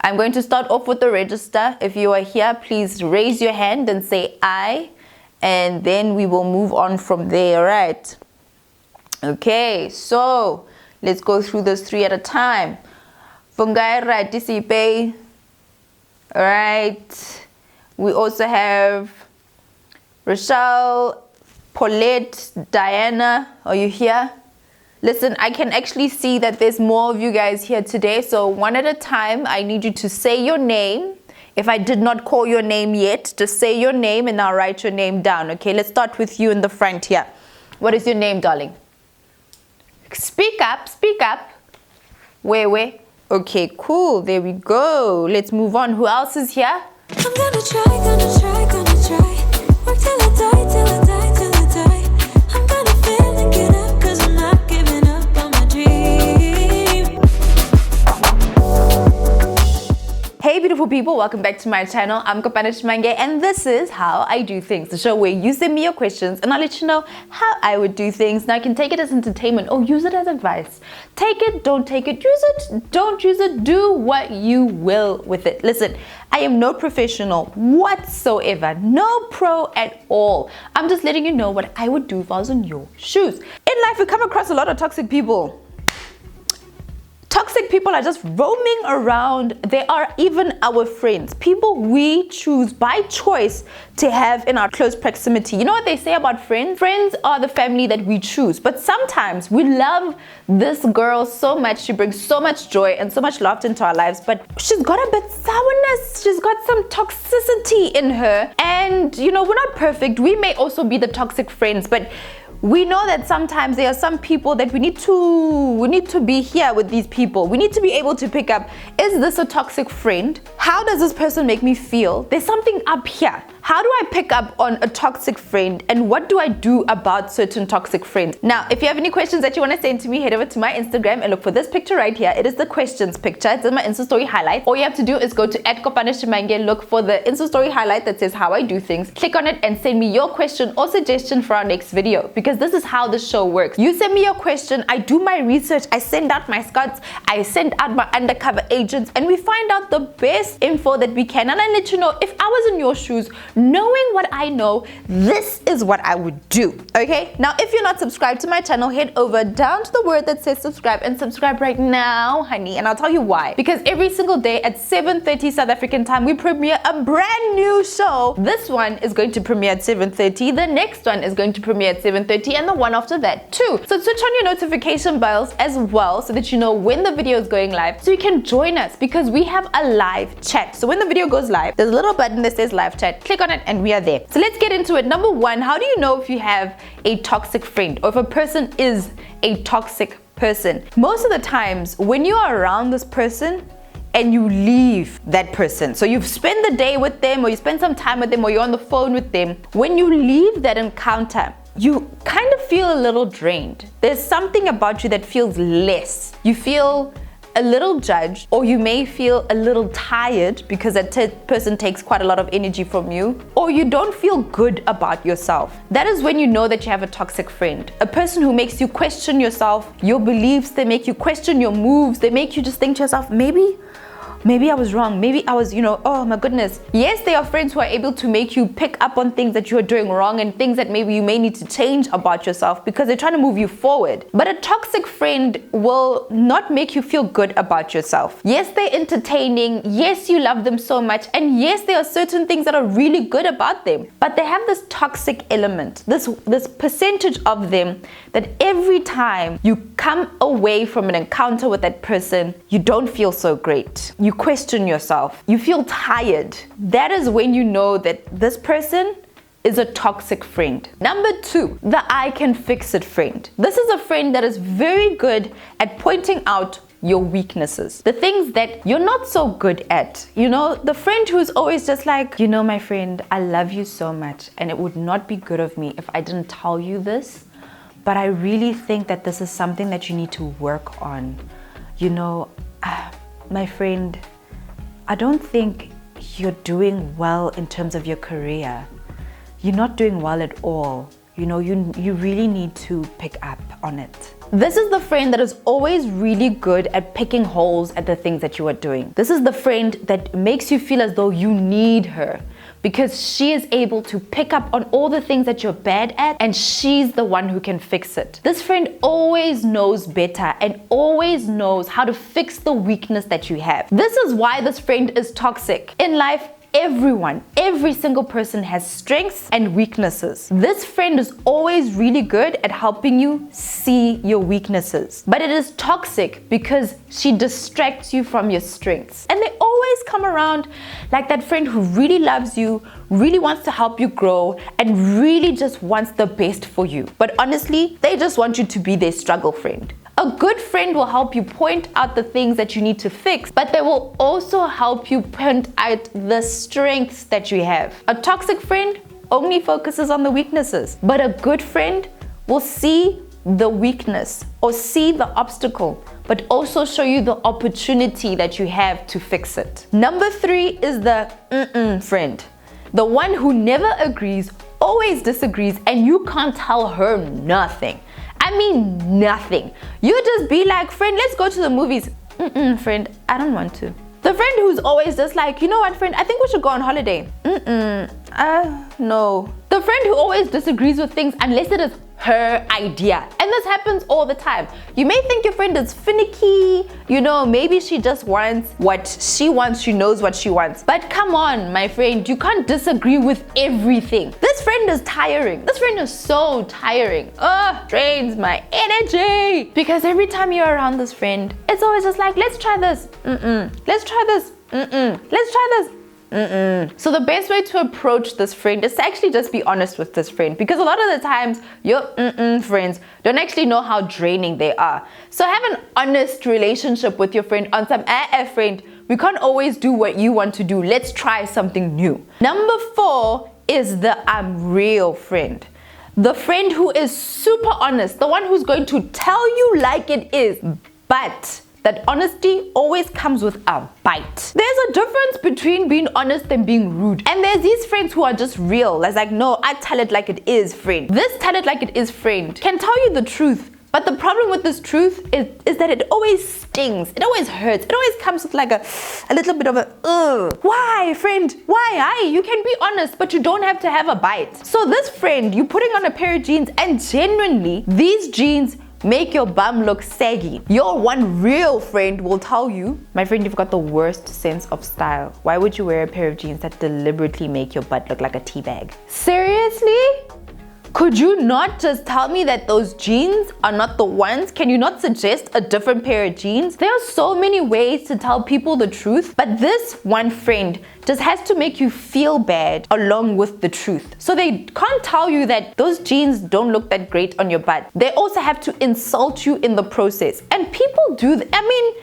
I'm going to start off with the register. If you are here, please raise your hand and say I, and then we will move on from there, right? Okay, so let's go through those 3 at a time. Fungai Ratisipe. Alright. We also have Rochelle, Paulette, Diana. Are you here? Listen, I can actually see that there's more of you guys here today. So 1 at a time, I need you to say your name. If I did not call your name yet, just say your name and I'll write your name down. Okay, let's start with you in the front here. What is your name, darling? Speak up, speak up. Where? Okay, cool. There we go. Let's move on. Who else is here? I'm gonna try. Work till I die, till I die, till I die. I'm gonna fail and get up, cause I'm not giving up on my dream. Hey beautiful people, welcome back to my channel. I'm Kopano and this is How I Do Things, the show where you send me your questions and I'll let you know how I would do things. Now you can take it as entertainment or use it as advice. Take it, don't take it, use it, don't use it, do what you will with it. Listen, I am no professional whatsoever, no pro at all. I'm just letting you know what I would do if I was in your shoes. In life, we come across a lot of toxic people. Toxic people are just roaming around. They are even our friends, people we choose by choice to have in our close proximity. You know what they say about friends? Friends are the family that we choose. But sometimes we love this girl so much. She brings so much joy and so much laughter into our lives, but she's got a bit sourness. She's got some toxicity in her. And you know, we're not perfect. We may also be the toxic friends, but we know that sometimes there are some people that we need to be here with these people. We need to be able to pick up, is this a toxic friend? How does this person make me feel? There's something up here. How do I pick up on a toxic friend and what do I do about certain toxic friends? Now, if you have any questions that you want to send to me, head over to my Instagram and look for this picture right here. It is the questions picture. It's in my Insta story highlight. All you have to do is go to @Kopano, look for the Insta story highlight that says How I Do Things. Click on it and send me your question or suggestion for our next video, because this is how the show works. You send me your question, I do my research, I send out my scouts, I send out my undercover agents, and we find out the best info that we can. And I let you know, if I was in your shoes, knowing what I know, this is what I would do. Okay, now if you're not subscribed to my channel, head over down to the word that says subscribe and subscribe right now, honey, and I'll tell you why. Because every single day at 7:30 South African time, we premiere a brand new show. This one is going to premiere at 7:30, the next one is going to premiere at 7:30, and the one after that too. So switch on your notification bells as well so that you know when the video is going live, so you can join us, because we have a live chat. So when the video goes live, there's a little button that says live chat. Click on it and we are there. So let's get into it. Number one, how do you know if you have a toxic friend or if a person is a toxic person? Most of the times when you are around this person and you leave that person, so you've spent the day with them or you spend some time with them or you're on the phone with them, when you leave that encounter, you kind of feel a little drained. There's something about you that feels less. You feel a little judged, or you may feel a little tired because that person takes quite a lot of energy from you, or you don't feel good about yourself. That is when you know that you have a toxic friend. A person who makes you question yourself, your beliefs, they make you question your moves, they make you just think to yourself, maybe I was wrong, maybe I was, oh my goodness. Yes, they are friends who are able to make you pick up on things that you're doing wrong and things that maybe you may need to change about yourself because they're trying to move you forward. But a toxic friend will not make you feel good about yourself. Yes, they're entertaining. Yes, you love them so much. And yes, there are certain things that are really good about them. But they have this toxic element, this percentage of them that every time you come away from an encounter with that person, you don't feel so great. You question yourself. You feel tired. That is when you know that this person is a toxic friend. Number two, the I can fix it friend. This is a friend that is very good at pointing out your weaknesses, the things that you're not so good at. The friend who's always just like, my friend, I love you so much and it would not be good of me if I didn't tell you this, but I really think that this is something that you need to work on. My friend, I don't think you're doing well in terms of your career. You're not doing well at all. You really need to pick up on it. This is the friend that is always really good at picking holes at the things that you are doing. This is the friend that makes you feel as though you need her, because she is able to pick up on all the things that you're bad at, and she's the one who can fix it. This friend always knows better and always knows how to fix the weakness that you have. This is why this friend is toxic. In life, every single person has strengths and weaknesses. This friend is always really good at helping you see your weaknesses. But it is toxic because she distracts you from your strengths. And they always come around like that friend who really loves you, really wants to help you grow, and really just wants the best for you. But honestly, they just want you to be their struggle friend. A good friend will help you point out the things that you need to fix, but they will also help you point out the strengths that you have. A toxic friend only focuses on the weaknesses, but a good friend will see the weakness or see the obstacle, but also show you the opportunity that you have to fix it. Number 3 is the friend. The one who never agrees, always disagrees, and you can't tell her nothing. I mean nothing. You just be like, friend, let's go to the movies. Friend, I don't want to. The friend who's always just like, you know what, friend, I think we should go on holiday. No. The friend who always disagrees with things unless it is her idea. And this happens all the time. You may think your friend is finicky, maybe she just wants what she wants, she knows what she wants. But come on, my friend, you can't disagree with everything. This friend is tiring. This friend is so tiring. Drains my energy. Because every time you're around this friend, it's always just like, let's try this. Let's try this. Let's try this. So the best way to approach this friend is to actually just be honest with this friend, because a lot of the times your friends don't actually know how draining they are. So have an honest relationship with your friend on some friend, we can't always do what you want to do. Let's try something new. Number 4 is the I'm real friend. The friend who is super honest, the one who's going to tell you like it is, but that honesty always comes with a bite. There's a difference between being honest and being rude. And there's these friends who are just real. It's like, no, I tell it like it is, friend. This tell it like it is friend can tell you the truth. But the problem with this truth is that it always stings. It always hurts. It always comes with like a little bit of a, Why, friend? Why? You can be honest, but you don't have to have a bite. So this friend, you're putting on a pair of jeans, and genuinely, these jeans make your bum look saggy. Your one real friend will tell you, my friend, you've got the worst sense of style. Why would you wear a pair of jeans that deliberately make your butt look like a tea bag? Seriously? Could you not just tell me that those jeans are not the ones? Can you not suggest a different pair of jeans? There are so many ways to tell people the truth, but this one friend just has to make you feel bad along with the truth. So they can't tell you that those jeans don't look that great on your butt. They also have to insult you in the process. And people do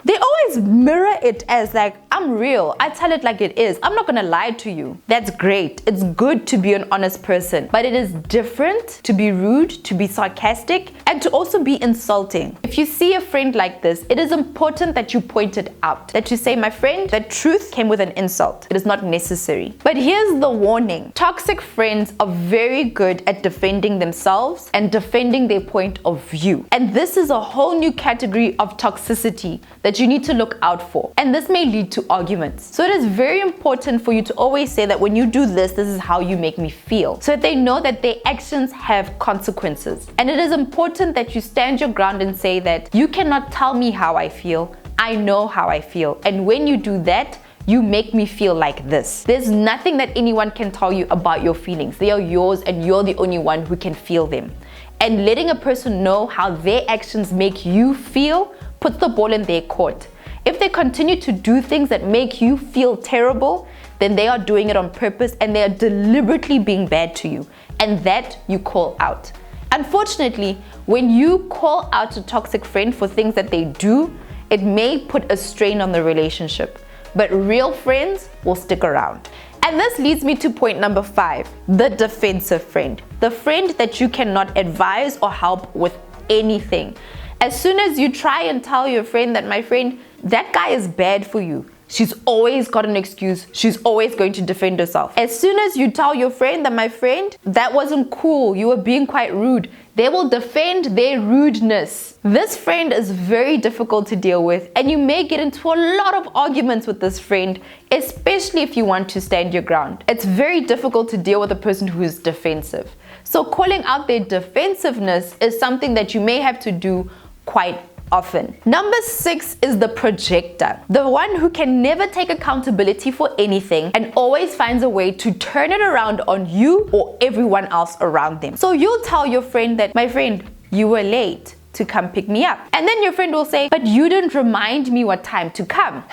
they always mirror it as like, I'm real. I tell it like it is. I'm not gonna lie to you. That's great. It's good to be an honest person, but it is different to be rude, to be sarcastic, and to also be insulting. If you see a friend like this, it is important that you point it out. That you say, my friend, that truth came with an insult. It is not necessary. But here's the warning. Toxic friends are very good at defending themselves and defending their point of view. And this is a whole new category of toxicity that you need to look out for. And this may lead to arguments. So it is very important for you to always say that when you do this, this is how you make me feel. So that they know that their actions have consequences. And it is important that you stand your ground and say that you cannot tell me how I feel. I know how I feel. And when you do that, you make me feel like this. There's nothing that anyone can tell you about your feelings. They are yours and you're the only one who can feel them. And letting a person know how their actions make you feel puts the ball in their court. If they continue to do things that make you feel terrible, then they are doing it on purpose and they are deliberately being bad to you. And that you call out. Unfortunately, when you call out a toxic friend for things that they do, it may put a strain on the relationship. But real friends will stick around. And this leads me to point number 5, the defensive friend. The friend that you cannot advise or help with anything. As soon as you try and tell your friend that, my friend, that guy is bad for you, she's always got an excuse. She's always going to defend herself. As soon as you tell your friend that, my friend, that wasn't cool, you were being quite rude, They will defend their rudeness. This friend is very difficult to deal with, and you may get into a lot of arguments with this friend, especially if you want to stand your ground. It's very difficult to deal with a person who is defensive. So calling out their defensiveness is something that you may have to do quite often. Number 6 is the projector, the one who can never take accountability for anything and always finds a way to turn it around on you or everyone else around them. So you'll tell your friend that, my friend, you were late to come pick me up. And then your friend will say, but you didn't remind me what time to come.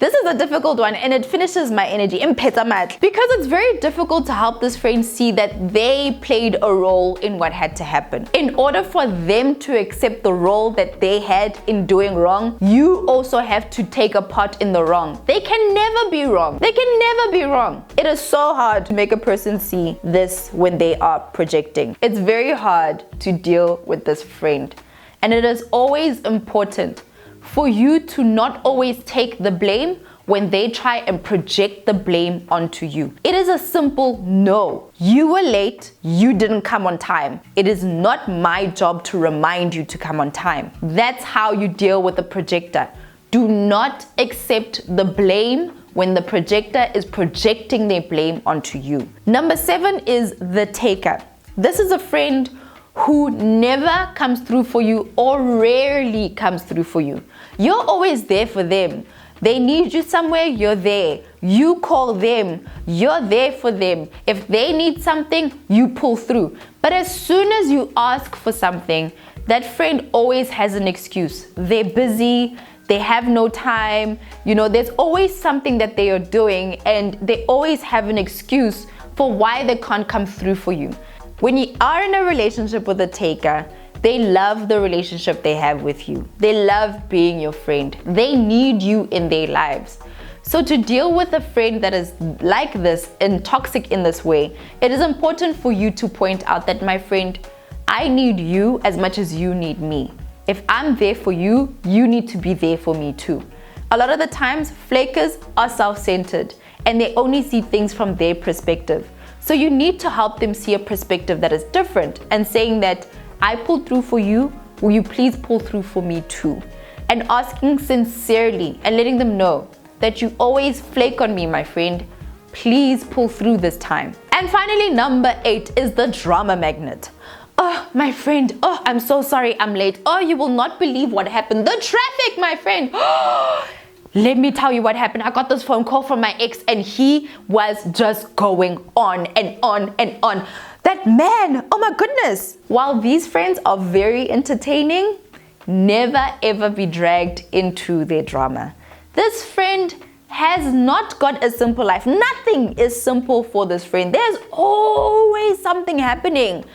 This is a difficult one, and it finishes my energy because it's very difficult to help this friend see that they played a role in what had to happen. In order for them to accept the role that they had in doing wrong, you also have to take a part in the wrong. They can never be wrong. They can never be wrong. It is so hard to make a person see this when they are projecting. It's very hard to deal with this friend, and it is always important for you to not always take the blame when they try and project the blame onto you. It is a simple no. You were late, you didn't come on time. It is not my job to remind you to come on time. That's how you deal with the projector. Do not accept the blame when the projector is projecting their blame onto you. Number 7 is the taker. This is a friend who never comes through for you or rarely comes through for you. You're always there for them. They need you somewhere, you're there. You call them, you're there for them. If they need something, you pull through. But as soon as you ask for something, that friend always has an excuse. They're busy, they have no time, there's always something that they are doing, and they always have an excuse for why they can't come through for you. When you are in a relationship with a taker, they love the relationship they have with you. They love being your friend. They need you in their lives. So to deal with a friend that is like this and toxic in this way, it is important for you to point out that, my friend, I need you as much as you need me. If I'm there for you, you need to be there for me too. A lot of the times, flakers are self-centered and they only see things from their perspective. So you need to help them see a perspective that is different and saying that, I pulled through for you, will you please pull through for me too? And asking sincerely and letting them know that you always flake on me, my friend. Please pull through this time. And finally, number 8 is the drama magnet. Oh, my friend, oh, I'm so sorry I'm late. Oh, you will not believe what happened. The traffic, my friend. Oh, let me tell you what happened. I got this phone call from my ex and he was just going on and on and on. That man, oh my goodness. While these friends are very entertaining, never ever be dragged into their drama. This friend has not got a simple life. Nothing is simple for this friend. There's always something happening.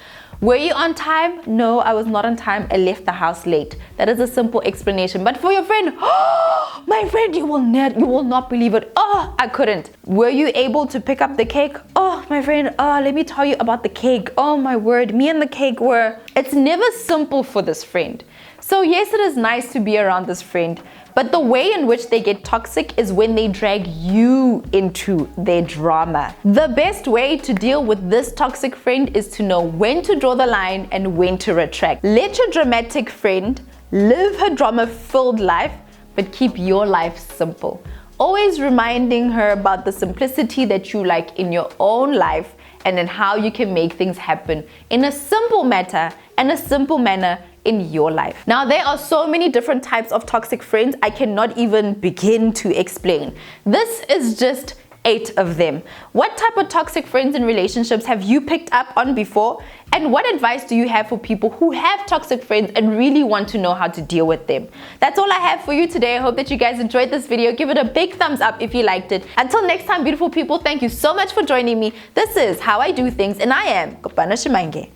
Were you on time? No, I was not on time. I left the house late. That is a simple explanation. But for your friend, oh, my friend, you will not believe it. Oh, I couldn't. Were you able to pick up the cake? Oh, my friend, let me tell you about the cake. Oh my word, me and the cake were. It's never simple for this friend. So yes, it is nice to be around this friend, but the way in which they get toxic is when they drag you into their drama. The best way to deal with this toxic friend is to know when to draw the line and when to retract. Let your dramatic friend live her drama-filled life, but keep your life simple. Always reminding her about the simplicity that you like in your own life, and then how you can make things happen in a simple matter and a simple manner in your life. Now, there are so many different types of toxic friends, I cannot even begin to explain. This is just 8 of them. What type of toxic friends and relationships have you picked up on before? And what advice do you have for people who have toxic friends and really want to know how to deal with them? That's all I have for you today. I hope that you guys enjoyed this video. Give it a big thumbs up if you liked it. Until next time, beautiful people, thank you so much for joining me. This is How I Do Things, and I am Kopano.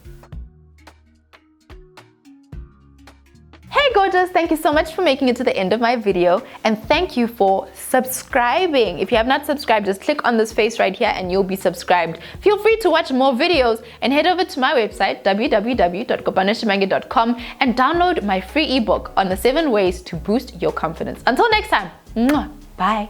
Hey gorgeous, thank you so much for making it to the end of my video, and thank you for subscribing. If you have not subscribed, just click on this face right here and you'll be subscribed. Feel free to watch more videos and head over to my website www.kopano.com and download my free ebook on the 7 ways to boost your confidence. Until next time, bye.